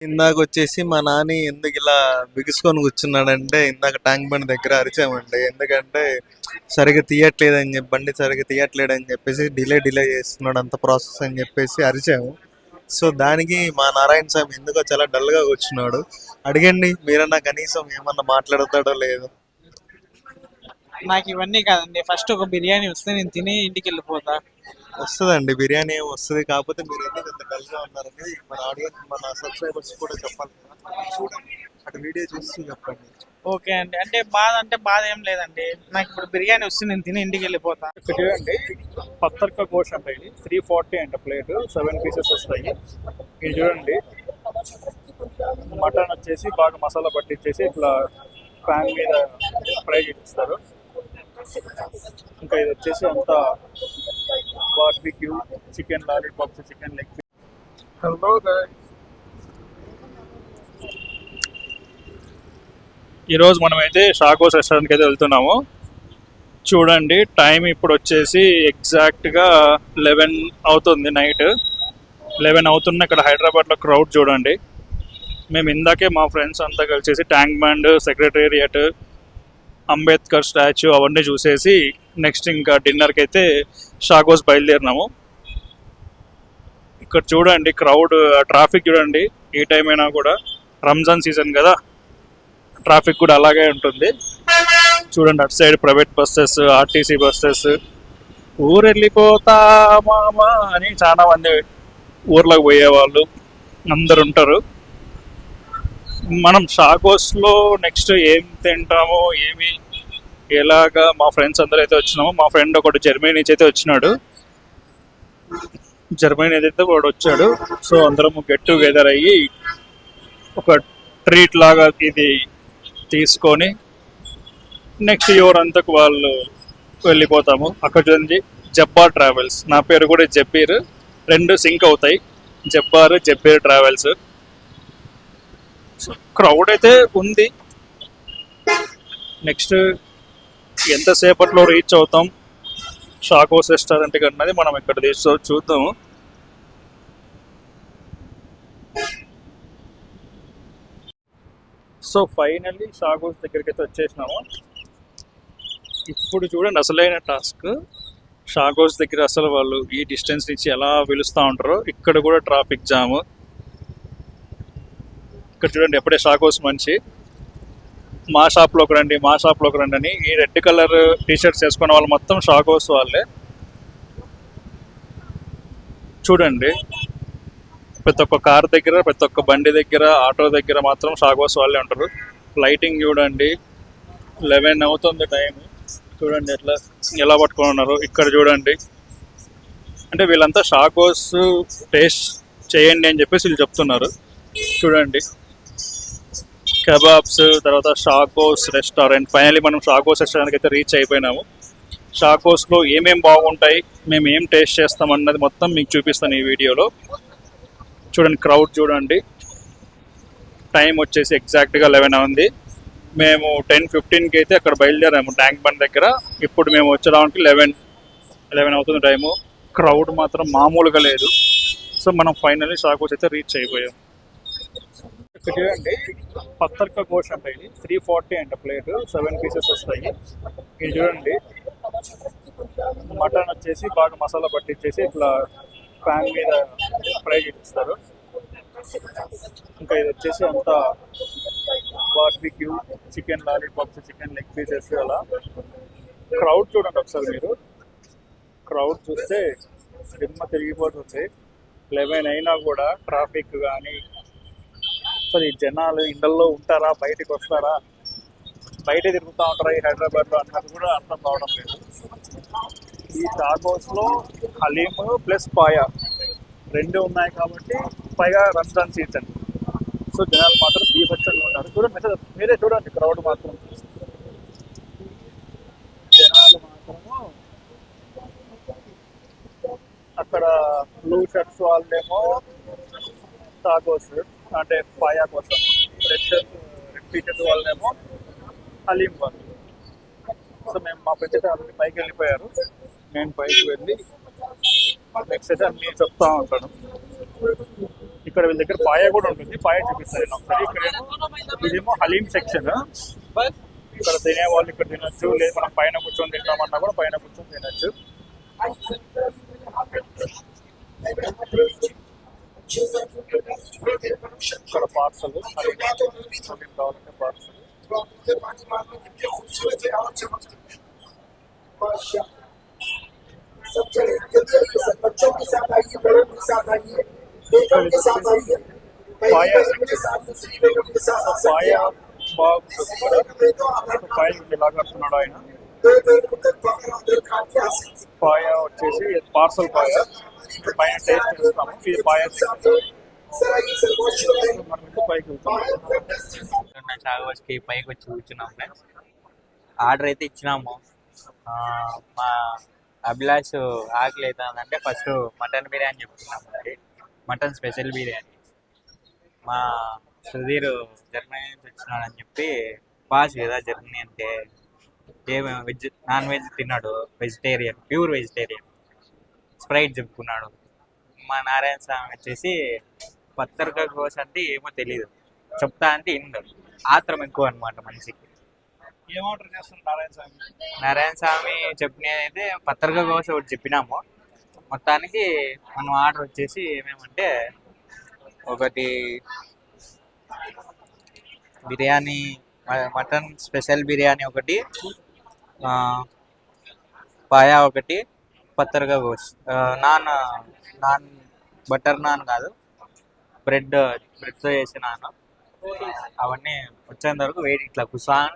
ఇందాక వచ్చేసి మా నాని ఎందుకు ఇలా బిగుసుకొని కూర్చున్నాడంటే ఇందాక ట్యాంక్ బండ్ దగ్గర అరిచామండి. ఎందుకంటే సరిగ్గా తీయట్లేదని చెప్పి బండి సరిగ్గా తీయట్లేదని చెప్పేసి డిలే చేస్తున్నాడు అంత ప్రాసెస్ అని చెప్పేసి అరిచాము. సో దానికి మా నారాయణ స్వామి ఎందుకో చాలా డల్గా కూర్చున్నాడు. అడిగండి మీరన్నా కనీసం ఏమన్నా మాట్లాడతాడో లేదో. నాకు ఇవన్నీ కాదండి. ఫస్ట్ ఒక బిర్యానీ వస్తే నేను తిని ఇంటికి వెళ్ళిపోతా. వస్తుందండి బిర్యానీ ఏమి వస్తుంది, కాకపోతే మీరు ఎందుకు ఇంత డల్గా ఉన్నారని మన ఆడియన్స్ మన సబ్స్క్రైబర్స్ కూడా చెప్పాలి కదా. చూడండి, అటు వీడియో చూస్తూ చెప్పండి. ఓకే అండి. అంటే బాధ ఏం లేదండి. నాకు ఇప్పుడు బిర్యానీ వస్తే నేను తిని ఇంటికి వెళ్ళిపోతా. ఇక్కడ చూడండి, పత్తర్క గోష్ అంట. ఇది 340 అంట ప్లేట్, 7 పీసెస్ వస్తాయి. ఇది చూడండి, మటన్ వచ్చేసి బాగా మసాలా పట్టించేసి ఇట్లా ప్యాన్ మీద ఫ్రై చేస్తారు. ఇంకా ఇది వచ్చేసి అంతా barbecue, chicken lollipops, chicken leg piece. Hello guys, ఈరోజు మనమైతే షాకోస్ రెస్టారెంట్కి అయితే వెళ్తున్నాము. చూడండి, టైం ఇప్పుడు వచ్చేసి ఎగ్జాక్ట్గా 11 అవుతుంది. నైట్ 11 అవుతున్న ఇక్కడ హైదరాబాద్లో క్రౌడ్ చూడండి. మేము ఇందాకే మా ఫ్రెండ్స్ అంతా కలిసేసి ట్యాంక్ బండ్, సెక్రటేరియట్, అంబేద్కర్ స్టాచ్యూ అవన్నీ చూసేసి నెక్స్ట్ ఇంకా డిన్నర్కి అయితే షాకోస్ బయలుదేరినాము. ఇక్కడ చూడండి క్రౌడ్, ట్రాఫిక్ చూడండి. ఈ టైం అయినా కూడా రంజాన్ సీజన్ కదా, ట్రాఫిక్ కూడా అలాగే ఉంటుంది. చూడండి, అటు side private buses, RTC buses, ఊరు వెళ్ళిపోతా మామా అని చాలా మంది ఊర్లోకి పోయేవాళ్ళు అందరు ఉంటారు. మనం షాకోస్లో నెక్స్ట్ ఏం తింటామో ఏమి ఎలాగా మా ఫ్రెండ్స్ అందరూ అయితే వచ్చినాము. మా ఫ్రెండ్ ఒకటి జర్మనీ నుంచి అయితే వచ్చినాడు. జర్మనీ అయితే ఒకటి వచ్చాడు. సో అందరం గెట్ టుగెదర్ అయ్యి ఒక ట్రీట్ లాగా ఇది తీసుకొని నెక్స్ట్ ఎవరంతకు వాళ్ళు వెళ్ళిపోతాము. అక్కడ చూడండి, జబ్బార్ ట్రావెల్స్. నా పేరు కూడా జబ్బీర్, రెండు సింక్ అవుతాయి, జబ్బీర్ ట్రావెల్స్. సో క్రౌడ్ అయితే ఉంది. నెక్స్ట్ ఎంతసేపట్లో రీచ్ అవుతాం షాకోస్ రెస్టారెంట్కి అన్నది మనం ఇక్కడ చూద్దాము. సో ఫైనల్లీ షాకోస్ దగ్గరికి అయితే వచ్చేసినాము. ఇప్పుడు చూడండి అసలైన టాస్క్. షాకోస్ దగ్గర అసలు వాళ్ళు ఈ డిస్టెన్స్ నుంచి ఎలా పిలుస్తూ ఉంటారో. ఇక్కడ కూడా ట్రాఫిక్ జాము. ఇక్కడ చూడండి, ఎప్పుడే షాకోస్ మనిషి మా షాప్లోకి రండి అని ఈ రెడ్ కలర్ టీషర్ట్స్ వేసుకున్న వాళ్ళు మొత్తం షాకోస్ వాళ్ళే. చూడండి, ప్రతి ఒక్క కార్ దగ్గర, ప్రతి ఒక్క బండి దగ్గర, ఆటో దగ్గర మాత్రం షాకోస్ వాళ్ళే ఉంటారు. లైటింగ్ చూడండి, 11 అవుతుంది టైం. చూడండి ఎలా పట్టుకొని ఉన్నారు. ఇక్కడ చూడండి, అంటే వీళ్ళంతా షాకోస్ టేస్ట్ చేయండి అని చెప్పేసి వీళ్ళు చెప్తున్నారు. చూడండి, కబాబ్స్, తర్వాత షాకోస్ రెస్టారెంట్. ఫైనల్లీ మనం షాకోస్ రెస్టారెంట్కి అయితే రీచ్ అయిపోయినాము. షాకోస్లో ఏమేం బాగుంటాయి, మేము ఏం టేస్ట్ చేస్తాం అన్నది మొత్తం మీకు చూపిస్తాను ఈ వీడియోలో. చూడండి, క్రౌడ్ చూడండి. టైం వచ్చేసి ఎగ్జాక్ట్గా 11 ఉంది. మేము 10:15కి అయితే అక్కడ బయలుదేరాము ట్యాంక్ బండ్ దగ్గర. ఇప్పుడు మేము వచ్చేదానికి 11 అవుతుంది టైము. క్రౌడ్ మాత్రం మామూలుగా లేదు. సో మనం ఫైనల్లీ షాకోస్ అయితే రీచ్ అయిపోయాం. ఇక్కడ చూడండి, పత్తర్క గోష్ అంట. ఇది 340 అంట ప్లేట్, 7 పీసెస్ వస్తాయి. ఇది చూడండి, మటన్ వచ్చేసి బాగా మసాలా పట్టించేసి ఇట్లా ప్యాన్ మీద ఫ్రై చేస్తారు. ఇంకా ఇది వచ్చేసి అంతా barbecue, chicken lollipops, chicken leg pieces. అలా క్రౌడ్ చూడండి ఒకసారి మీరు. క్రౌడ్ చూస్తే దిమ్మ తిరిగిపోతుంది. 11 అయినా కూడా ట్రాఫిక్ కానీ, అసలు ఈ జనాలు ఇళ్ళల్లో ఉంటారా, బయటకు వస్తారా, బయట తిరుగుతూ ఉంటారా ఈ హైదరాబాద్లో అన్నది కూడా అర్థం కావడం లేదు. ఈ షాకోస్లో హలీమ్ ప్లస్ పాయా రెండు ఉన్నాయి కాబట్టి, పైగా రంజాన్ సీజన్. సో జనాలు మాత్రం బీభత్సంగా ఉంటారు. చూడండి, మీరే చూడండి క్రౌడ్ మాత్రం. జనాలు మాత్రము అక్కడ బ్లూ షర్ట్స్ వాళ్ళేమో టాకోస్ అంటే పాయా కోసం, రెడ్ టీషర్ట్ వాళ్ళేమో హలీం వాళ్ళు. సో మేము మా ఫ్రెండ్స్ ఆల్రెడీ పైకి వెళ్ళిపోయారు. నేను పైకి వెళ్ళి నెక్స్ట్ అయితే అన్నీ చెప్తా ఉంటాను. ఇక్కడ వీళ్ళ దగ్గర పాయ కూడా ఉంటుంది, పాయ చూపిస్తారు నేను ఒకసారి. ఇక్కడ ఇదేమో హలీం సెక్షన్. ఇక్కడ తినేవాళ్ళు ఇక్కడ తినొచ్చు, లేదు మనం పైన కూర్చొని తింటామన్నా కూడా పైన కూర్చొని తినొచ్చు. ఇక్కడ పార్సల్ హలీం కావాలంటే పార్సల్. పాయ పాయ బాగుంటుంది కూడా. పాయ ఎలా కడుతున్నాడు ఆయన. పాయ వచ్చేసి పార్సల్ పాయ, పైన టేస్ట్ చేస్తాము. ఇది పాయ మనం ఇంటి పైకి వెళ్తాము. చాగోస్కి పైకి వచ్చి కూర్చున్నాం ఫ్రెండ్స్. ఆర్డర్ అయితే ఇచ్చినాము. మా అభిలాష్ ఆకలి అవుతుందంటే ఫస్ట్ మటన్ బిర్యానీ చెప్తున్నాము అండి, మటన్ స్పెషల్ బిర్యానీ. మా సుధీర్ జర్మనీ నుంచి వచ్చినాడని చెప్పి, పాస్ కదా జర్మనీ అంటే, ఏమి వెజ్ నాన్ వెజ్ తిన్నాడు, వెజిటేరియన్, ప్యూర్ వెజిటేరియన్. స్ప్రైట్ చెప్పుకున్నాడు. మా నారాయణ స్వామి వచ్చేసి పత్తర్గా గోస్ అంటే ఏమో తెలియదు, చెప్తా అంటే ఇండు ఆత్రం ఎక్కువ అనమాట మనిషికి. ఏం ఆర్డర్ చేస్తున్నారు నారాయణ స్వామి? నారాయణ స్వామి చెప్పినది అయితే పత్తర్గా గోస్ ఒకటి చెప్పినాము. మొత్తానికి మనం ఆర్డర్ వచ్చేసి ఏమేమంటే, ఒకటి బిర్యానీ, మటన్ స్పెషల్ బిర్యానీ ఒకటి, పాయా ఒకటి, పత్తర్గా గోష్, నాన్ నాన్ బటర్ నాన్ కాదు, బ్రెడ్తో చేసిన నాన్. అవన్నీ వచ్చేంత వరకు వెయిట్, ఇట్లా కుసాన్